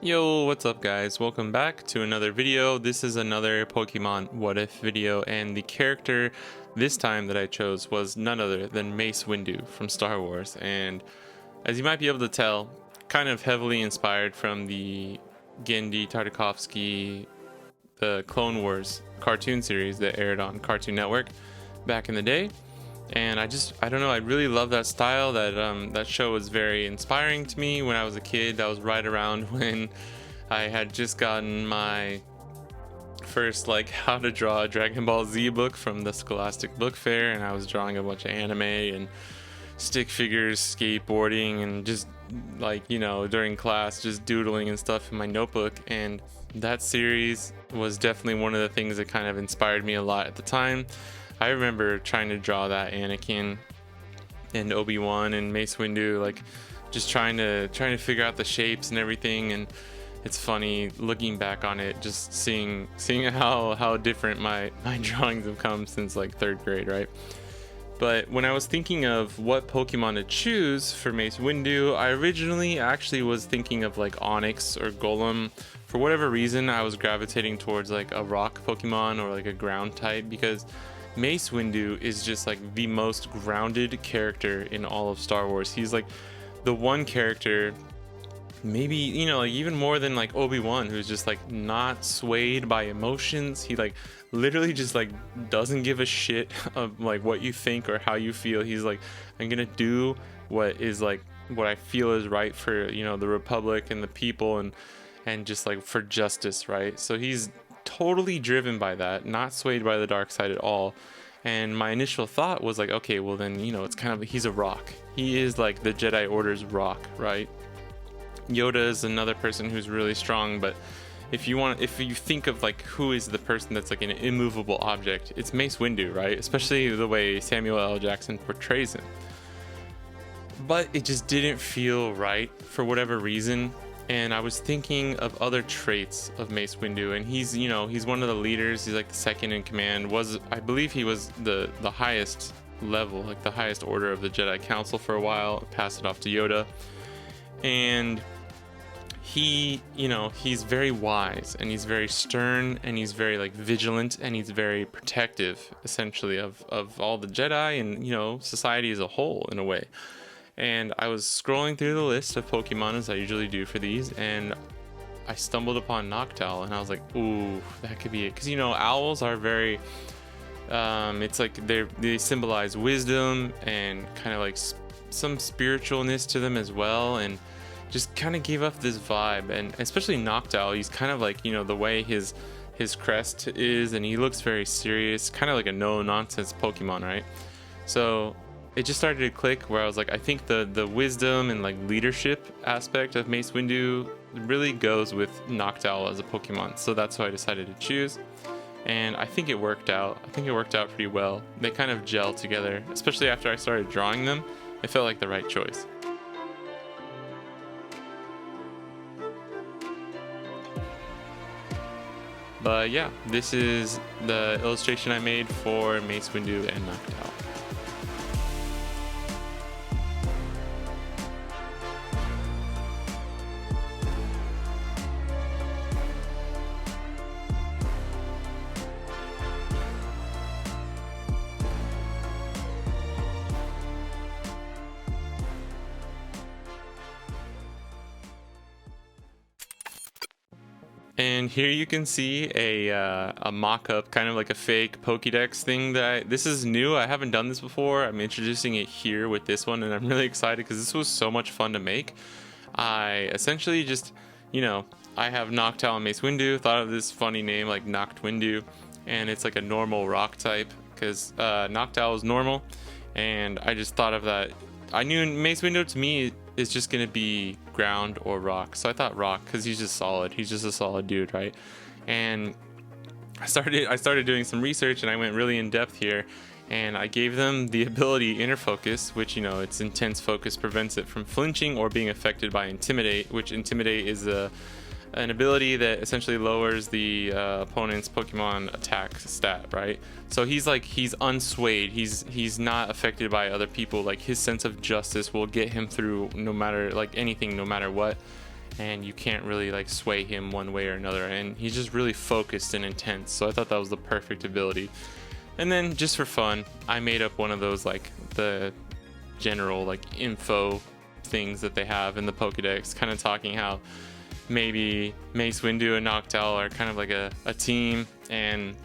Yo, what's up guys? Welcome back to another video. This is another Pokemon What If video, and the character this time that I chose was none other than Mace Windu from Star Wars. And as you might be able to tell, kind of heavily inspired from the Genndy Tartakovsky, the Clone Wars cartoon series that aired on Cartoon Network back in the day. And I don't know, I really love that style. That show was very inspiring to me when I was a kid. That was right around when I had just gotten my first how to draw a Dragon Ball Z book from the Scholastic Book Fair, and I was drawing a bunch of anime and stick figures, skateboarding, and just during class just doodling and stuff in my notebook. And that series was definitely one of the things that kind of inspired me a lot at the time. I remember trying to draw that Anakin and Obi-Wan and Mace Windu, just trying to figure out the shapes and everything. And it's funny looking back on it, just seeing how different my drawings have come since third grade, right? But when I was thinking of what Pokemon to choose for Mace Windu, I originally actually was thinking of Onyx or Golem. For whatever reason, I was gravitating towards a rock Pokemon or a ground type, because Mace Windu is just the most grounded character in all of Star Wars. He's the one character, maybe even more than Obi-Wan, who's just not swayed by emotions. He literally just doesn't give a shit of what you think or how you feel. He's I'm gonna do what is what I feel is right for the Republic and the people, and just for justice, right? So he's totally driven by that, not swayed by the dark side at all. And my initial thought was okay, well then it's kind of, he's a rock. He is the Jedi Order's rock, right? Yoda is another person who's really strong, but if you think of who is the person that's an immovable object, it's Mace Windu, right? Especially the way Samuel L. Jackson portrays him. But it just didn't feel right for whatever reason. And I was thinking of other traits of Mace Windu, and he's one of the leaders. He's the second in command. I believe he was the highest level, the highest order of the Jedi Council for a while. Passed it off to Yoda. And he's very wise, and he's very stern, and he's very vigilant, and he's very protective, essentially, of all the Jedi and society as a whole, in a way. And I was scrolling through the list of Pokemon, as I usually do for these, and I stumbled upon Noctowl, and I was ooh, that could be it. Because owls are very it's they symbolize wisdom and kind of some spiritualness to them as well, and just kind of gave off this vibe. And especially Noctowl, he's kind of the way his crest is, and he looks very serious, kind of a no-nonsense Pokemon, right? So it just started to click where I was I think the wisdom and leadership aspect of Mace Windu really goes with Noctowl as a Pokemon. So that's who I decided to choose. And I think it worked out. I think it worked out pretty well. They kind of gel together, especially after I started drawing them. It felt like the right choice. But yeah, this is the illustration I made for Mace Windu and Noctowl. And here you can see a mock-up, kind of a fake pokedex thing this is new. I haven't done this before. I'm introducing it here with this one, and I'm really excited because this was so much fun to make. I essentially just, I have Noctowl and Mace Windu, thought of this funny name Noct Windu, and it's a normal rock type because Noctowl is normal, and I just thought of that. I knew Mace Windu to me is just gonna be ground or rock, so I thought rock because he's just solid. He's just a solid dude, right? And I started doing some research, and I went really in depth here, and I gave them the ability Inner Focus, which its intense focus prevents it from flinching or being affected by Intimidate, which Intimidate is an ability that essentially lowers the opponent's Pokemon attack stat, right? So he's unswayed. He's not affected by other people. His sense of justice will get him through no matter anything, no matter what. and you can't really like sway him one way or another, and he's just really focused and intense. So I thought that was the perfect ability. And then just for fun, I made up one of those like the general like info things that they have in the pokedex, kind of talking how maybe Mace Windu and Noctowl are kind of like a team, and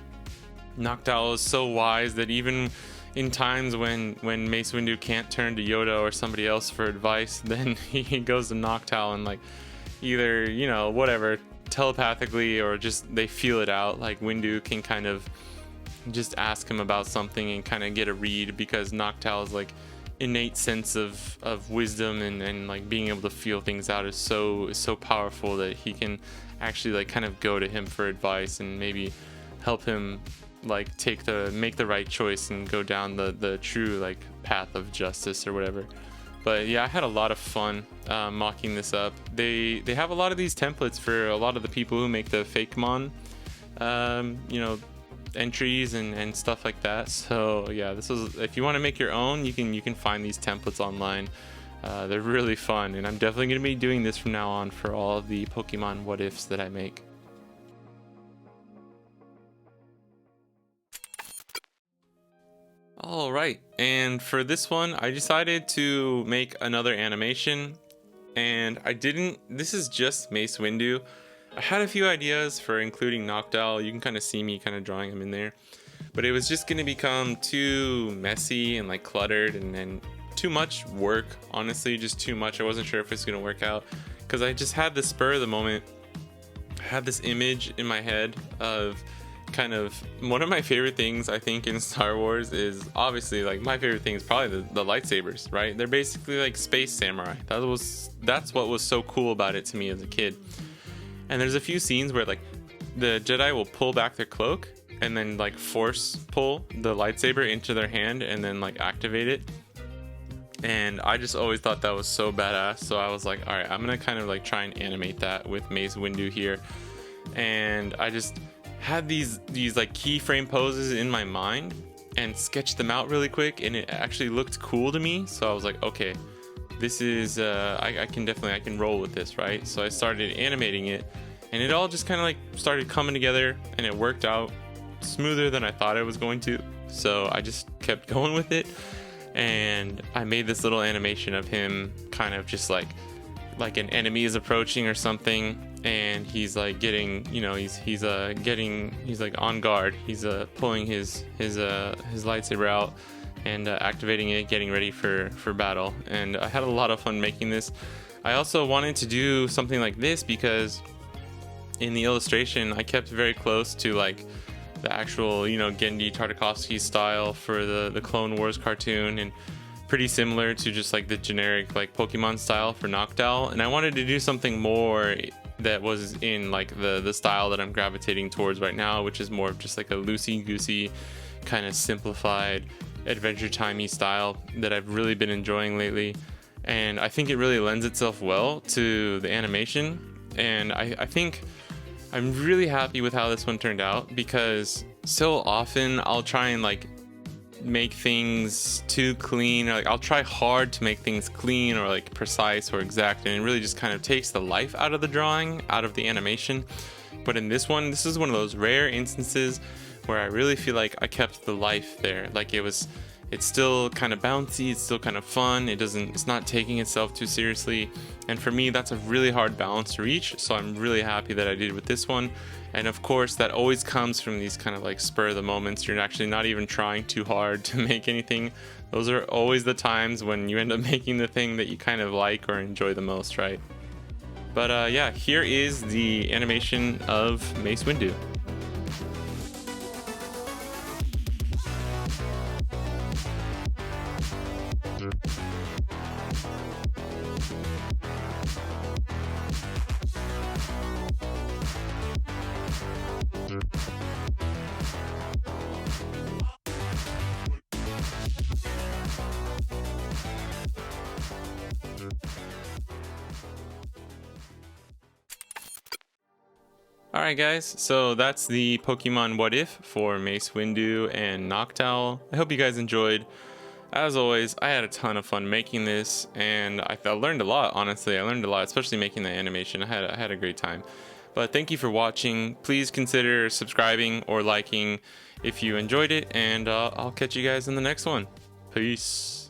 Noctowl is so wise that even in times when Mace Windu can't turn to Yoda or somebody else for advice, then he goes to Noctowl and like either, you know, whatever, telepathically or just they feel it out. Like Windu can kind of just ask him about something and kind of get a read, because Noctowl's like innate sense of wisdom and like being able to feel things out is so powerful that he can actually like kind of go to him for advice and maybe help him like make the right choice and go down the true like path of justice or whatever. But yeah, I had a lot of fun mocking this up. They have a lot of these templates for a lot of the people who make the Fakemon you know, entries and stuff like that. So yeah, this was, if you want to make your own, you can find these templates online. They're really fun, and I'm definitely going to be doing this from now on for all of the Pokemon what ifs that I make. All right, and for this one I decided to make another animation, and this is just Mace Windu. I had a few ideas for including Noctowl. You can kind of see me kind of drawing him in there, but it was just going to become too messy and like cluttered and too much work, honestly, just too much. I wasn't sure if it's going to work out, because I just had this spur of the moment. I had this image in my head of kind of one of my favorite things I think in Star Wars is obviously like my favorite thing is probably the lightsabers, right? They're basically like space samurai. That's what was so cool about it to me as a kid. And there's a few scenes where like the Jedi will pull back their cloak and then like force pull the lightsaber into their hand and then like activate it. And I just always thought that was so badass. So I was like, all right, I'm gonna kind of like try and animate that with Mace Windu here. And I just had these like keyframe poses in my mind and sketched them out really quick, and it actually looked cool to me. So I was like, okay, this is I can roll with this, right? So I started animating it, and it all just kind of like started coming together, and it worked out smoother than I thought it was going to. So I just kept going with it, and I made this little animation of him kind of just like an enemy is approaching or something, and he's like getting, you know, he's like on guard. He's pulling his lightsaber out and activating it, getting ready for battle. And I had a lot of fun making this. I also wanted to do something like this because in the illustration I kept very close to like the actual, you know, Gendy Tartakovsky style for the Clone Wars cartoon, and pretty similar to just like the generic like Pokemon style for Noctowl. And I wanted to do something more that was in like the style that I'm gravitating towards right now, which is more of just like a loosey-goosey kind of simplified adventure timey style that I've really been enjoying lately. And I think it really lends itself well to the animation, and I think I'm really happy with how this one turned out, because so often I'll try and like make things too clean, or like I'll try hard to make things clean or like precise or exact, and it really just kind of takes the life out of the drawing, out of the animation. But in this one, this is one of those rare instances where I really feel like I kept the life there. Like it's still kind of bouncy, it's still kind of fun, it's not taking itself too seriously. And for me, that's a really hard balance to reach, so I'm really happy that I did with this one. And of course, that always comes from these kind of like spur of the moments. You're actually not even trying too hard to make anything. Those are always the times when you end up making the thing that you kind of like or enjoy the most, right? But yeah, here is the animation of Mace Windu. Alright guys, so that's the Pokemon What If for Mace Windu and Noctowl. I hope you guys enjoyed. As always, I had a ton of fun making this, and I learned a lot. Honestly, I learned a lot, especially making the animation. I had a great time. But thank you for watching. Please consider subscribing or liking if you enjoyed it, and I'll catch you guys in the next one. Peace.